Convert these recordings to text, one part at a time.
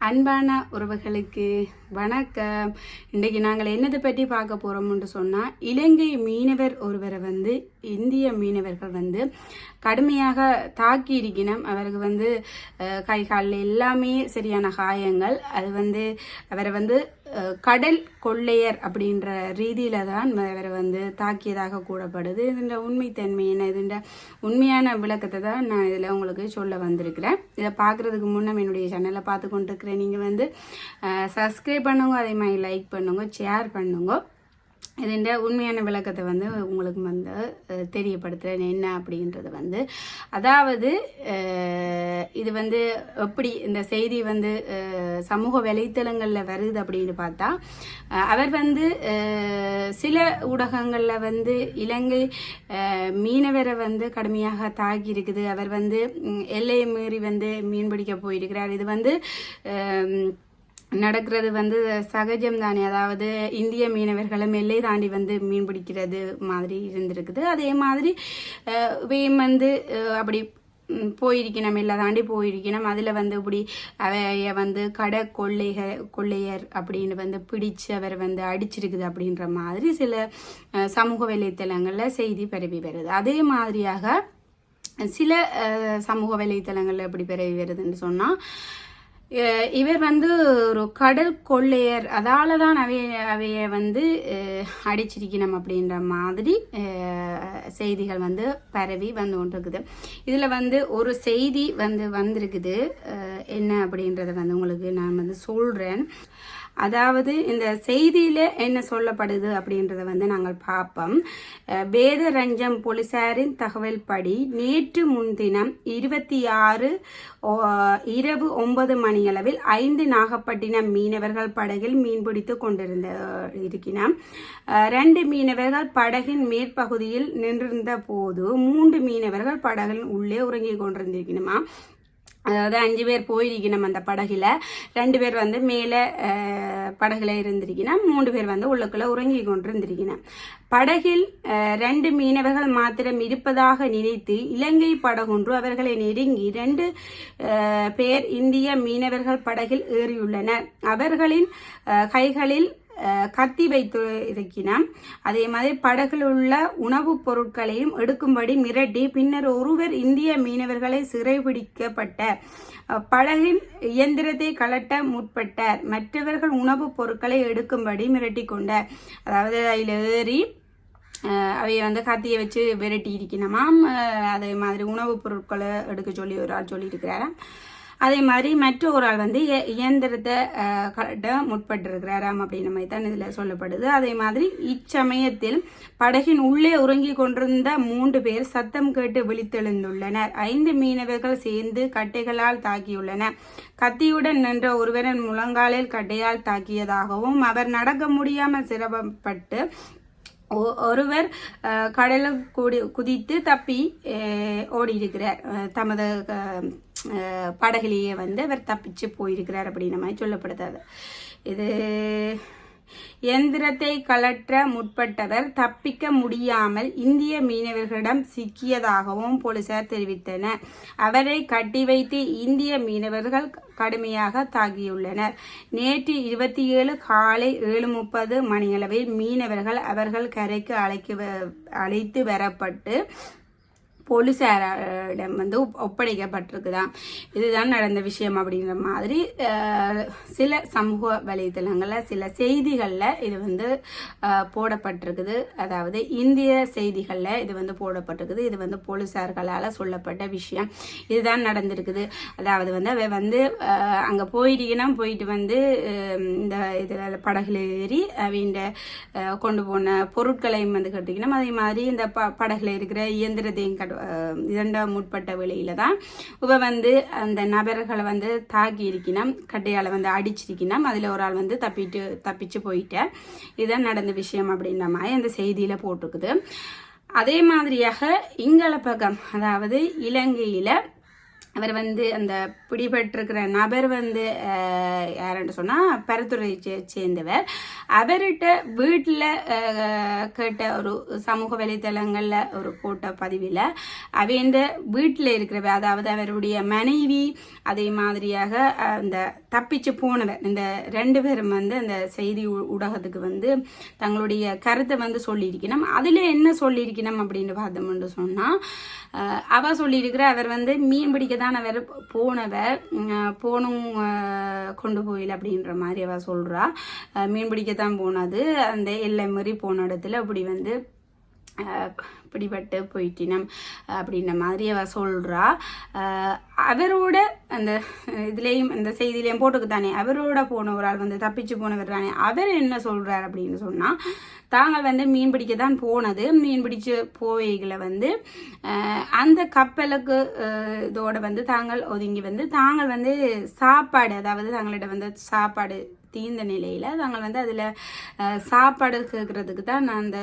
அன்பான உறவுகளுக்கு வணக்கம். இன்றைக்கு நாங்கள் என்னதை பற்றி பார்க்க போகிறோம்னு சொன்னால், இலங்கை மீனவர் ஒருவரை இந்திய மீனவர்கள் கடுமையாக தாக்கி இருக்கணும். அவருக்கு கை காலில் எல்லாமே சரியான காயங்கள். அது அவரை கடல் கொள்ளையர் அப்படின்ற ரீதியில தான் அவரை தாக்கியதாக கூறப்படுது. இதுன்ற உண்மைத்தன்மை என்ன, இதுன்ற உண்மையான விளக்கத்தை தான் நான் இதில் உங்களுக்கு சொல்ல வந்திருக்கிறேன். இதை பார்க்குறதுக்கு முன்னே என்னுடைய சேனலை பார்த்து கொண்டு இருக்கிறேன். நீங்கள் சப்ஸ்கிரைப் பண்ணுங்க, அதே மாதிரி லைக் பண்ணுங்க, ஷேர் பண்ணுங்க. இதுன்ற உண்மையான விளக்கத்தை உங்களுக்கு தெரியப்படுத்துகிறேன். என்ன அப்படின்றது அதாவது இது எப்படி இந்த செய்தி சமூக வலைத்தளங்களில் வருது அப்படின்னு பார்த்தா, அவர் சில ஊடகங்களில் இலங்கை மீனவரை கடுமையாக தாக்கி இருக்குது. அவர் எல்லையை மீறி மீன்பிடிக்க போயிருக்கிறார். இது நடக்கிறது சகஜம் தானே. அதாவது இந்திய மீனவர்களும் எல்லை தாண்டி மீன் பிடிக்கிறது மாதிரி இருந்திருக்குது. அதே மாதிரி அப்படி போயிருக்கணும், எல்லை தாண்டி போயிருக்கணும். அதில் இப்படி அவைய கடை கொள்ளையர் அப்படின்னு பிடிச்சு அவர் அடிச்சிருக்குது அப்படின்ற மாதிரி சில சமூக வலைத்தளங்களில் செய்தி பரவி வருது. அதே மாதிரியாக சில சமூக வலைத்தளங்களில் எப்படி பரவி வருதுன்னு சொன்னால், இவர் ஒரு கடல் கொள்ளையர், அதால தான் அவைய அடிச்சிருக்கணும் அப்படின்ற மாதிரி செய்திகள் பரவி கொண்டிருக்குது. இதில் ஒரு செய்தி வந்திருக்குது. என்ன அப்படின்றத உங்களுக்கு நான் சொல்கிறேன். அதாவது இந்த செய்தியில என்ன சொல்லப்படுது அப்படின்றத நாங்கள் பார்ப்போம். வேதரஞ்சம் போலீசாரின் தகவல் படி நேற்று முன்தினம் 26 இரவு 9 மணியளவில் 5 நாகப்பட்டினம் மீனவர்கள் படகில் மீன்பிடித்து இருக்கிறோம். 2 மீனவர்கள் படகின் மேற்பகுதியில் நின்றிருந்த போது 3 மீனவர்கள் படகின் உள்ளே உறங்கி கொண்டிருந்திருக்கணுமா. அதாவது 5 பேர் போயிருக்கணும் அந்த படகுல. 2 பேர் மேலே படகுல இருந்திருக்கணும். 3 பேர் உள்ளுக்குள்ள உறங்கி கொண்டிருந்திருக்கணும். படகில் 2 மீனவர்கள் மாத்திரம் இருப்பதாக நினைத்து இலங்கை படகொன்று அவர்களை நெருங்கி 2 பேர் இந்திய மீனவர்கள் படகில் ஏறியுள்ளனர். அவர்களின் கைகளில் கத்தி வைத்து இருக்கிறோம். அதே மாதிரி படகில் உள்ள உணவுப் பொருட்களையும் எடுக்கும்படி மிரட்டி பின்னர் ஒருவர் இந்திய மீனவர்களை சிறைபிடிக்கப்பட்ட படகின் இயந்திரத்தை கலட்ட முற்பட்டார். மற்றவர்கள் உணவுப் பொருட்களை எடுக்கும்படி மிரட்டி கொண்டார். அதாவது அதில் ஏறி அவைய கத்தியை வச்சு விரட்டி இருக்கணுமாம். அதே மாதிரி உணவுப் பொருட்களை எடுக்க சொல்லி ஒரு ஆள் சொல்லியிருக்கிறாராம். அதே மாதிரி மற்ற ஒரு ஆள் இயந்திரத்தை கலட்ட முற்பட்டிருக்கிறாராம் அப்படின்ற மாதிரி தான் இதில் சொல்லப்படுது. அதே மாதிரி இச்சமயத்தில் படகின் உள்ளே உறங்கி கொண்டிருந்த 3 பேர் சத்தம் கேட்டு விழித்தெழுந்துள்ளனர். 5 மீனவர்கள் சேர்ந்து கட்டைகளால் தாக்கியுள்ளனர். கத்தியுடன் நின்ற ஒருவரின் முழங்காலில் கட்டையால் தாக்கியதாகவும் அவர் நடக்க முடியாமல் சிரமப்பட்டு ஒருவர் கடலுக்கு குதித்து தப்பி ஓடி இருக்கிறார். தமது படகிலேயே அவர் தப்பிச்சு போயிருக்கிறார் அப்படின்ற மாதிரி சொல்லப்படுது. இது எந்திரத்தை கலற்ற முற்பட்டவர் தப்பிக்க முடியாமல் இந்திய மீனவர்களிடம் சிக்கியதாகவும் போலீசார் தெரிவித்தனர். அவரை கட்டி வைத்து இந்திய மீனவர்கள் கடுமையாக தாக்கியுள்ளனர். நேற்று 27 காலை 7:30 மணியளவில் மீனவர்கள் அவர்கள் கரைக்கு அழைத்து வரப்பட்டு போலீசாரிடம் ஒப்படைக்கப்பட்டிருக்குதான். இதுதான் நடந்த விஷயம் அப்படிங்கிற மாதிரி சில சமூக வலைத்தளங்களில் சில செய்திகளில் இது போடப்பட்டிருக்குது. அதாவது இந்திய செய்திகளில் இது போடப்பட்டிருக்குது. இது போலீசார்களால் சொல்லப்பட்ட விஷயம். இதுதான் நடந்திருக்குது. அதாவது அங்கே போயிட்டு இந்த இதில் படகுல ஏறி அவங்க கொண்டு போன பொருட்களையும் கட்டிக்கணும். அதே மாதிரி இந்த படகுல இருக்கிற இயந்திரத்தையும் இரண்டாம் முற்பட்ட வேளையில தான் இவ அந்த நபர்களை தாக்கி இருக்கணும், கட்டையால அடிச்சிருக்கணும். அதுல ஒரு ஆள் தப்பிச்சு போயிட்ட. இதுதான் நடந்த விஷயம் அப்படின்ற மாதிரி அந்த செய்தியில போட்டிருக்குது. அதே மாதிரியாக இங்கள பக்கம், அதாவது இலங்கையில அவர் வந்து அந்த பிடிபட்டிருக்கிற நபர் வந்து யாருன்னு சொன்னால் பரத்துறை சேர்ந்தவர். அவர்கிட்ட வீட்டில் கேட்ட ஒரு சமூக வலைத்தளங்களில் ஒரு போட்ட பதிவில் அவன் வீட்டில் இருக்கிறவ, அதாவது அவருடைய மனைவி, அதே மாதிரியாக அந்த தப்பிச்சு போனவர், இந்த 2 பேரும் வந்து அந்த செய்தி ஊடகத்துக்கு வந்து தங்களுடைய கருத்தை வந்து சொல்லியிருக்கணும். அதில் என்ன சொல்லியிருக்கணும் அப்படின்னு பார்த்தோம்னு சொன்னால், அவ சொல்லியிருக்கிற அவர் வந்து மீன் பிடிக்க தான் அவர் போனும் கொண்டு போயில அப்படின்ற மாதிரி அவ சொல்றா. மீன் பிடிக்கத்தான் போனது, அந்த எல்லை மீறி போன இடத்துல அப்படி வந்து பிடிபட்டு போயிட்டினம் அப்படின்ற மாதிரி அவ சொல்றா. அவரோட அந்த இதுலேயும் அந்த செய்தியிலையும் போட்டுக்குத்தானே அவரோட போன ஒரு ஆள் வந்து தப்பிச்சு போனவர் தானே. அவர் என்ன சொல்றார் அப்படின்னு சொன்னா, தாங்கள் வந்து மீன் பிடிக்க தான் போனது, மீன் பிடிச்சு போவைகளை வந்து அந்த கப்பலுக்கு இதோட வந்து தாங்கள் ஒதுங்கி வந்து தாங்கள் வந்து சாப்பாடு, அதாவது தங்களிட வந்து சாப்பாடு தீர்ந்த நிலையில தாங்கள் வந்து அதுல சாப்பாடு கேட்கறதுக்கு தான் நான் அந்த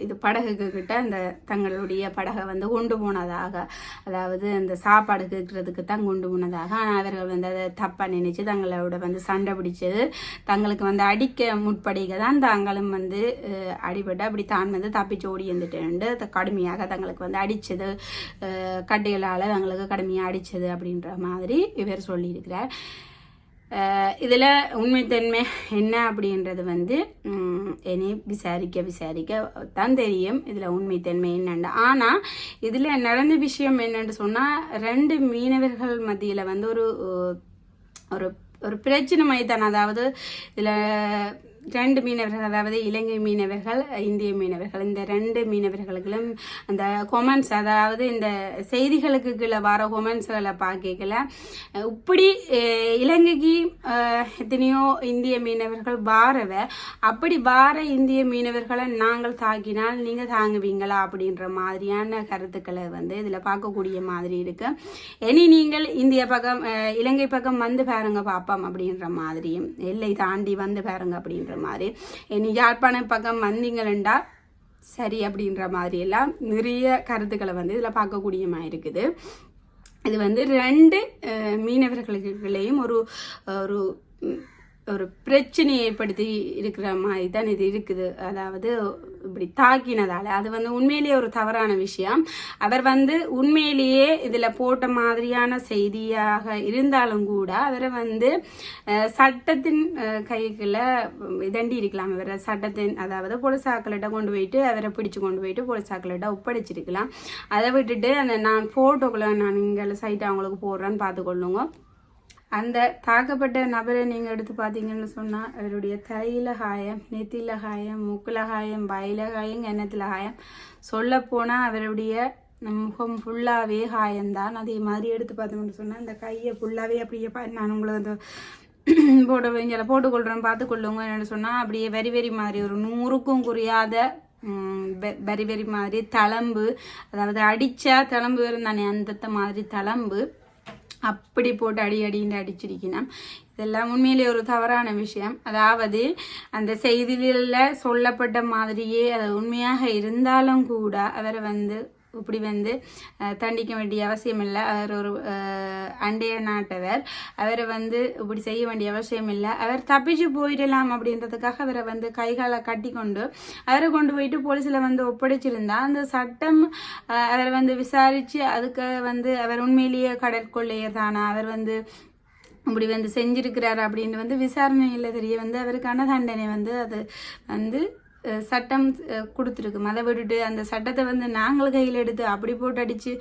இது படகுக்கு கிட்ட அந்த தங்களுடைய படகை வந்து கொண்டு போனதாக, அதாவது அந்த சாப்பாடு கேட்கறதுக்கு தான் கொண்டு போனதாக. ஆனால் அவர்கள் வந்து அதை தப்பாக நினைச்சு தங்களோட வந்து சண்டை பிடிச்சது, தங்களுக்கு வந்து அடிக்க முற்படிக்க தான் தாங்களும் வந்து அடிபட்டு அப்படி தான் வந்து தப்பிச்சு ஓடி வந்துட்டு கடுமையாக தங்களுக்கு வந்து அடித்தது, கட்டைகளால் தங்களுக்கு கடுமையாக அடித்தது அப்படின்ற மாதிரி இவர் சொல்லியிருக்கிறார். இதில் உண்மைத்தன்மை என்ன அப்படின்றது வந்து இனி விசாரிக்க தான் தெரியும் இதில் உண்மைத்தன்மை என்னென்னு. ஆனால் இதில் நடந்த விஷயம் என்னென்னு சொன்னால், 2 மீனவர்கள் மத்தியில் வந்து ஒரு ஒரு பிரச்சனை மைத்தான். அதாவது இதில் 2 மீனவர்கள், அதாவது இலங்கை மீனவர்கள், இந்திய மீனவர்கள், இந்த 2 மீனவர்களுக்கும் அந்த கொமெண்ட்ஸ், அதாவது இந்த செய்திகளுக்கு கீழே வர கொமெண்ட்ஸ்களை பார்க்கல, இப்படி இலங்கைக்கு எத்தனையோ இந்திய மீனவர்கள் வாரவ, அப்படி வார இந்திய மீனவர்களை நாங்கள் தாக்கினால் நீங்கள் தாங்குவீங்களா அப்படின்ற மாதிரியான கருத்துக்களை வந்து இதில் பார்க்கக்கூடிய மாதிரி இருக்கு. இனி நீங்கள் இந்திய பக்கம் இலங்கை பக்கம் வந்து பாருங்க பாப்போம் அப்படின்ற மாதிரியும், எல்லை தாண்டி வந்து பாருங்க அப்படின்ற மாதிரி, இனி யாழ்ப்பாண பக்கம் வந்தீங்களா சரி அப்படின்ற மாதிரி எல்லாம் நிறைய கருத்துக்களை வந்து இதில் பார்க்கக்கூடிய மாதிரி இருக்குது. இது வந்து 2 மீனவர்களுக்குள்ளேயும் ஒரு ஒரு ஒரு பிரச்சனையை ஏற்படுத்தி இருக்கிற மாதிரி தான் இது இருக்குது. அதாவது இப்படி தாக்கினதால அது வந்து உண்மையிலேயே ஒரு தவறான விஷயம். அவர் வந்து உண்மையிலேயே இதில் போட்ட மாதிரியான செய்தியாக இருந்தாலும் கூட அவரை வந்து சட்டத்தின் கைக்குள்ள இதண்டி இருக்கலாம். இவரை சட்டத்தின், அதாவது போலீஸாக்கள்கிட்ட கொண்டு போயிட்டு அவரை பிடிச்சு கொண்டு போயிட்டு போலீஸாக்கள்கிட்ட ஒப்படைச்சிருக்கலாம். அதை விட்டுட்டு அந்த நான் ஃபோட்டோக்களை நான் இங்கே சைட்டை அவங்களுக்கு போடுறேன்னு பார்த்துக்கொள்ளுங்க. அந்த தாக்கப்பட்ட நபரை நீங்கள் எடுத்து பார்த்தீங்கன்னு சொன்னால், அவருடைய தலையில் காயம், நெத்தியில் காயம், மூக்கில் காயம், வாயில காயம், எண்ணத்தில் காயம், சொல்லப்போனால் அவருடைய முகம் ஃபுல்லாகவே காயம்தான். அதே மாதிரி எடுத்து பார்த்தோம்னு சொன்னால் இந்த கையை ஃபுல்லாகவே அப்படியே நான் உங்களுக்கு அந்த போட்டுக்கொள்கிறேன் பார்த்துக்கொள்ளுங்க. என்னென்னு சொன்னால் அப்படியே வெரி மாதிரி ஒரு 100க்கும் குறையாத வெரி மாதிரி தளம்பு, அதாவது அடித்தா தளம்பு வரும் தானே, அந்த மாதிரி தளம்பு அப்படி போட்டு அடின்னு அடிச்சிருக்கணும். இதெல்லாம் உண்மையிலே ஒரு தவறான விஷயம். அதாவது அந்த செய்திகளில் சொல்லப்பட்ட மாதிரியே அது உண்மையாக இருந்தாலும் கூட அவரை வந்து இப்படி வந்து தண்டிக்க வேண்டிய அவசியம் இல்லை. அவர் ஒரு அண்டைய நாட்டவர், அவரை வந்து இப்படி செய்ய வேண்டிய அவசியம் இல்லை. அவர் தப்பிச்சு போயிடலாம் அப்படின்றதுக்காக அவரை வந்து கைகாலை கட்டி கொண்டு அவரை கொண்டு போயிட்டு போலீஸில் வந்து ஒப்படைச்சிருந்தா அந்த சட்டம் அவரை வந்து விசாரித்து அதுக்கு வந்து அவர் உண்மையிலேயே கடற்கொள்ளையர் தானா, அவர் வந்து இப்படி வந்து செஞ்சிருக்கிறார் அப்படின்னு வந்து விசாரணையில் தெரிய வந்து அவருக்கான தண்டனை வந்து அது வந்து சட்டம் கொடுத்துருக்கு. அதை விட்டுட்டு அந்த சட்டத்தை வந்து நாங்கள் கையில் எடுத்து அப்படி போட்டு அடித்து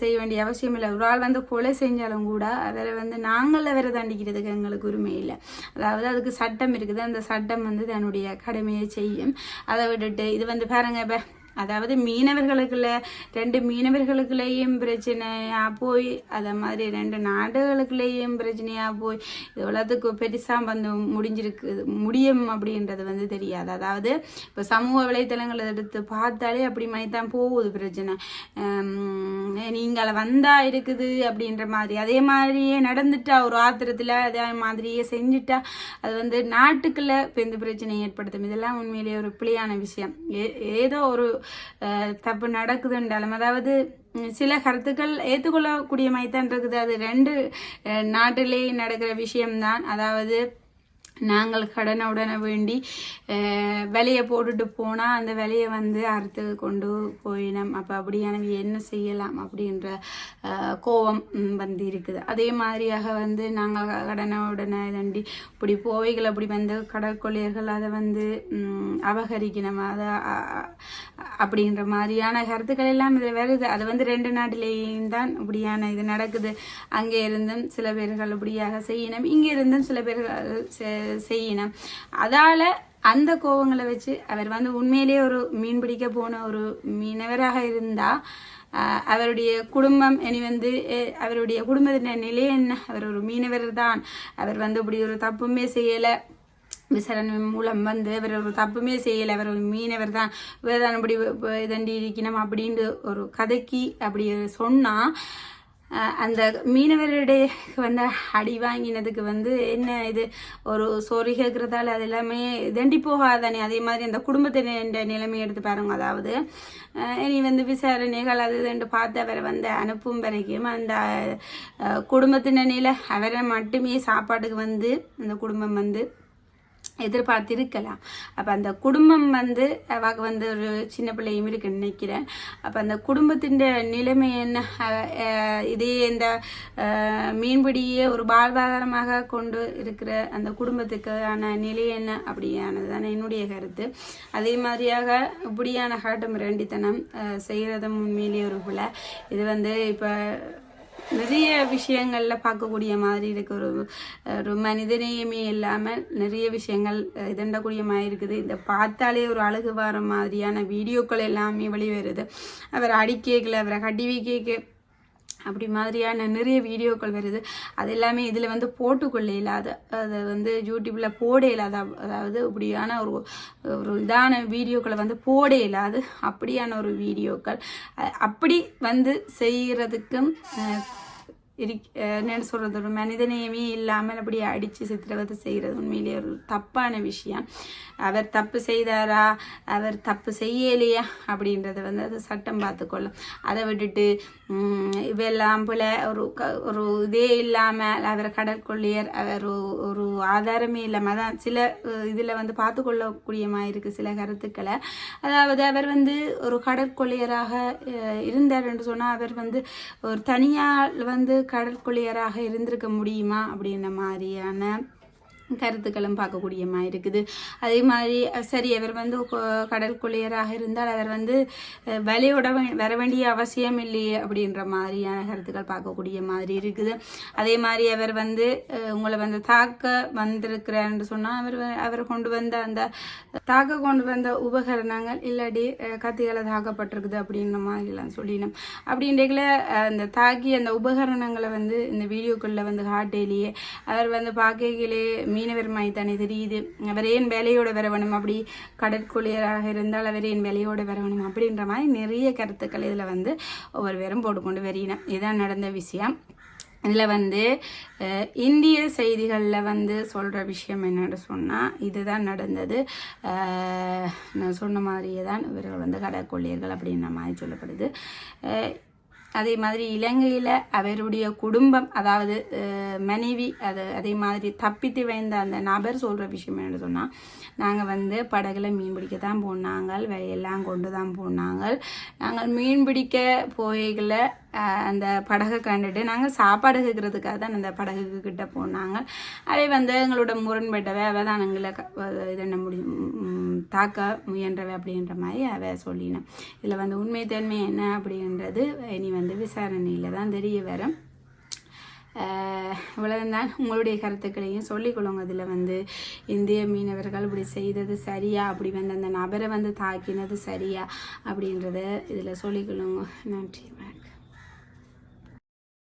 செய்ய வேண்டிய அவசியம் இல்லை. ஒரு ஆள் வந்து கொலை செஞ்சாலும் கூட அவரை வந்து நாங்கள் அவரை தண்டிக்கிறதுக்கு எங்களுக்கு உரிமை இல்லை. அதாவது அதுக்கு சட்டம் இருக்குது, அந்த சட்டம் வந்து தன்னுடைய கடமையை செய்யும். அதை விட்டுட்டு இது வந்து பாருங்க, அதாவது மீனவர்களுக்குள்ள 2 மீனவர்களுக்குள்ளேயும் பிரச்சனையா போய், அதை மாதிரி 2 நாடுகளுக்குள்ளேயும் பிரச்சனையா போய் இவ்வளோத்துக்கு பெருசாக வந்து முடியும் அப்படின்றது வந்து தெரியாது. அதாவது இப்போ சமூக வலைத்தளங்களை எடுத்து பார்த்தாலே அப்படி மாதிரி தான் போகுது பிரச்சனை. நீங்கள் வந்தா இருக்குது அப்படின்ற மாதிரி, அதே மாதிரியே நடந்துட்டா ஒரு ஆத்திரத்தில் அதே மாதிரியே செஞ்சுட்டா அது வந்து நாட்டுக்குள்ள இப்போ இந்த பிரச்சனையை ஏற்படுத்தும். இதெல்லாம் உண்மையிலேயே ஒரு பிழையான விஷயம். ஏதோ ஒரு தப்பு நடக்குதுன்றாலும், அதாவது சில கருத்துக்கள் ஏற்றுக்கொள்ளக்கூடிய மாதிரி தான் இருக்குது. அது ரெண்டு நாட்டிலே நடக்கிற விஷயம்தான். அதாவது நாங்கள் கடனை வேண்டி விலையை போட்டுட்டு போனால் அந்த விலையை வந்து அறுத்து கொண்டு போயினோம். அப்போ அப்படியான என்ன செய்யலாம் அப்படின்ற கோபம் வந்து இருக்குது. அதே மாதிரியாக வந்து நாங்கள் கடனை தண்டி இப்படி போவைகள் அப்படி வந்து கடற்கொள்ளையர்கள் அதை வந்து அபகரிக்கணும் அதை அப்படின்ற மாதிரியான கருத்துக்கள் எல்லாம் இது வருது. அது வந்து ரெண்டு நாட்டிலேயும் தான் இப்படியான இது நடக்குது. அங்கே இருந்தும் சில பேர்கள் இப்படியாக செய்யணும், இங்கே இருந்தும் சில பேர்கள் செய்யணும். அதால அந்த கோவங்களை வச்சு அவர் வந்து உண்மையிலேயே ஒரு மீன் பிடிக்க போன ஒரு மீனவராக இருந்தா அவருடைய குடும்பம் இனி வந்து அவருடைய குடும்பத்தின் நிலை என்ன, அவர் ஒரு மீனவர் தான், அவர் வந்து இப்படி ஒரு தப்புமே செய்யலை, விசாரணை மூலம் வந்து அவர் ஒரு தப்புமே செய்யலை, அவர் ஒரு மீனவர் தான், வேதான இப்படி இதண்டி இருக்கணும் அப்படின்ட்டு ஒரு கதைக்கு அப்படி சொன்னால் அந்த மீனவருடைய வந்து அடி வாங்கினதுக்கு வந்து என்ன இது ஒரு சோறு கேட்கறதால அது எல்லாமே தண்டி போகாதானே. அதே மாதிரி அந்த குடும்பத்தின் நிலைமை எடுத்து பாருங்க. அதாவது இனி வந்து விசாரணைகள் அது இதுன்னு பார்த்து அவரை வந்து அனுப்பும் வரைக்கும் அந்த குடும்பத்தின் நிலை அவரை மட்டுமே சாப்பாட்டுக்கு வந்து அந்த குடும்பம் வந்து எதிர்பார்த்திருக்கலாம். அப்போ அந்த குடும்பம் வந்து அவங்க வந்து ஒரு சின்ன பிள்ளையும் இருக்குன்னு நினைக்கிறேன். அப்போ அந்த குடும்பத்தின் நிலைமை என்ன, இதே இந்த மீன்பிடியே ஒரு வாழ்வாதாரமாக கொண்டு இருக்கிற அந்த குடும்பத்துக்கான நிலை என்ன அப்படியானது தானே என்னுடைய கருத்து. அதே மாதிரியாக இப்படியான காட்டும் ரெண்டித்தனம் செய்கிறதும் உண்மையிலேயே ஒரு பிள்ளை. இது வந்து இப்போ நிறைய விஷயங்கள்ல பார்க்கக்கூடிய மாதிரி இருக்கு. ஒரு மனிதநேயமே இல்லாமல் நிறைய விஷயங்கள் இதண்டக்கூடிய மாதிரி இருக்குது. இந்த பார்த்தாலே ஒரு அழகு வர மாதிரியான வீடியோக்கள் எல்லாமே வெளிவருது. அவர் அடிக்கேக்கல, அவரை கட்டி கேக்கு அப்படி மாதிரியான நிறைய வீடியோக்கள் வருது. அது எல்லாமே இதில் வந்து போட்டுக்கொள்ள இல்லாத, அதை வந்து யூடியூப்பில் போட இல்லாத, அதாவது இப்படியான ஒரு இதான வீடியோக்களை வந்து போட இல்லாது அப்படியான ஒரு வீடியோக்கள் அப்படி வந்து செய்கிறதுக்கும் என்னென்னு சொல்கிறது, ஒரு மனிதநேயமே இல்லாமல் அப்படி அடித்து சித்திரவதை செய்கிறது உண்மையிலேயே ஒரு தப்பான விஷயம். அவர் தப்பு செய்தாரா, அவர் தப்பு செய்யலையா அப்படின்றத வந்து அது சட்டம் பார்த்துக்கொள்ளும். அதை விட்டுட்டு இவெல்லாம் போல ஒரு இதே இல்லாமல் அவர் கடற்கொள்ளையர், அவர் ஒரு ஆதாரமே இல்லாமல் தான் சில இதில் வந்து பார்த்து கொள்ளக்கூடியமாக இருக்குது சில கருத்துக்களை. அதாவது அவர் வந்து ஒரு கடற்கொள்ளையராக இருந்தார் என்று சொன்னால் அவர் வந்து ஒரு தனியால் வந்து கடற்கொள்ளையராக இருந்திருக்க முடியுமா அப்படின்ற மாதிரியான கருத்துக்களும் பார்க்கக்கூடிய மாதிரி இருக்குது. அதே மாதிரி சரி, அவர் வந்து கடற்கொள்ளையராக இருந்தால் அவர் வந்து விலையோட வர வேண்டிய அவசியம் இல்லையே அப்படின்ற மாதிரியான கருத்துக்கள் பார்க்கக்கூடிய மாதிரி இருக்குது. அதே மாதிரி அவர் வந்து உங்களை வந்து தாக்க வந்திருக்கிறார்ன்னு சொன்னால் அவர் கொண்டு வந்த அந்த கொண்டு வந்த உபகரணங்கள் இல்லாட்டி கத்திகளை தாக்கப்பட்டிருக்குது அப்படின்ற மாதிரிலாம் சொல்லினோம். அப்படின்றதுல அந்த தாக்கி அந்த உபகரணங்களை வந்து இந்த வீடியோக்களில் வந்து காட்டையிலேயே அவர் வந்து பார்க்கையிலே மீனவர் மாதிரி தானே தெரியுது. அவர் ஏன் வேலையோட வரவணும், அப்படி கடற்கொள்ளையராக இருந்தால் அவர் ஏன் வேலையோட வரவணும் அப்படின்ற மாதிரி நிறைய கருத்துக்கள் இதில் வந்து ஒவ்வொரு பேரும் போட்டுக்கொண்டு வரினோம். இதுதான் நடந்த விஷயம். இதில் வந்து இந்திய செய்திகளில் வந்து சொல்கிற விஷயம் என்னென்னு சொன்னால் இதுதான் நடந்தது. நான் சொன்ன மாதிரியே தான் இவர்கள் வந்து கடற்கொள்ளையர்கள் அப்படின்ற மாதிரி சொல்லப்படுது. அதே மாதிரி இலங்கையில் அவருடைய குடும்பம், அதாவது மனைவி, அதே மாதிரி தப்பித்து வைந்த அந்த நபர் சொல்கிற விஷயம் என்னன்னு சொன்னால், நாங்கள் வந்து படகுல மீன் பிடிக்க தான் போனாங்க, விலையெல்லாம் கொண்டு தான் போனாங்க. நாங்கள் மீன் பிடிக்க போகையில் அந்த படகை கண்டுட்டு நாங்கள் சாப்பாடு கேட்கறதுக்காக தான் அந்த படகுக்கு கிட்ட போனாங்க. அவை வந்து எங்களோட முரண்பட்டவை, அவ தான் எங்களை இது என்ன முடியும் தாக்க முயன்றவை அப்படின்ற மாதிரி அவ சொல்லினேன். இதில் வந்து உண்மைத்தன்மை என்ன அப்படின்றது இனி வந்து விசாரணையில் தான் தெரிய வரும். இவ்வளவுதான். உங்களுடைய கருத்துக்களையும் சொல்லிக்கொள்ளுங்க. அதில் வந்து இந்திய மீனவர்கள் இப்படி செய்தது சரியா, அப்படி வந்து அந்த நபரை வந்து தாக்கினது சரியா அப்படின்றத இதில் சொல்லிக்கொள்ளுங்க. நன்றி.